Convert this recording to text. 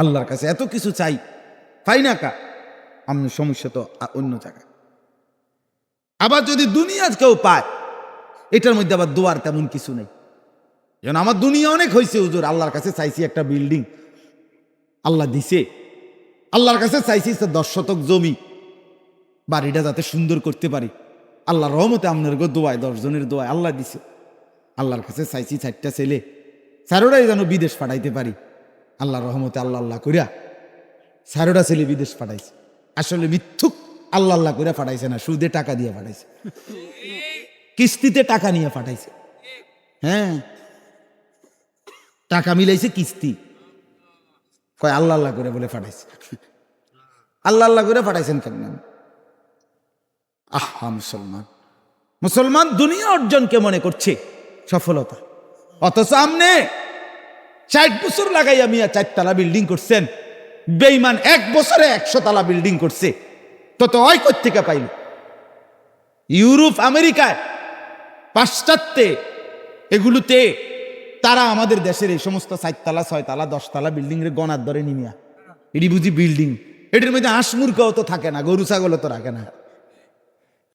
আল্লাহর কাছে এত কিছু চাই, পাই না কা। আমি সমস্যা তো অন্য জায়গায়। আবার যদি দুনিয়া কেউ পায়, এটার মধ্যে আবার দোয়ার তেমন কিছু নেই। যেন আমার দুনিয়া অনেক হয়েছে হুজুর, আল্লাহর কাছে চাইছি একটা বিল্ডিং, আল্লাহ দিছে। আল্লাহর কাছে চাইছি 10 শতক জমি, বাড়িটা যাতে সুন্দর করতে পারি। আল্লাহর রহমতে আপনার দোয়ায়, 10 জনের দোয়ায় আল্লাহ দিছে। আল্লাহর কাছে চাইছি 4টা ছেলে, 4টাই যেন বিদেশ পাঠাইতে পারি। আল্লাহর রহমতে আল্লাহ আল্লাহ করিয়া 4টা ছেলে বিদেশ পাঠাইছে। আসলে মিথ্যুক, আল্লাহ আল্লাহ করে পাঠাইছে না, সুদে টাকা দিয়ে পাঠাইছে, কিস্তিতে টাকা নিয়ে পাঠাইছে। হ্যাঁ, টাকা মিলাইছে কিস্তি, কয় আল্লাহ আল্লাহ করে বলে পাঠাইছে। আল্লাহ আল্লাহ করে পাঠাইছেন কেন? আহা মুসলমান দুনিয়া অর্জনকে মনে করছে সফলতা, অথচ আমনে 60 বছর লাগাইয়া মিয়া 4 তলা বিল্ডিং করছেন। বেঈমান 1 বছরে 100 তলা বিল্ডিং করছে, তত ওই কোত্থেকে পাইল? ইউরোপ, আমেরিকায়, পাশ্চাত্যে, এগুলোতে তারা আমাদের দেশের এই সমস্ত 4 তলা 6 তলা 10 তলা বিল্ডিং রে গনার ধরে নিমিয়া, এটি বুঝি বিল্ডিং? এটির মধ্যে হাঁস মুরগাও তো থাকে না, গরু ছাগলও তো রাখে না।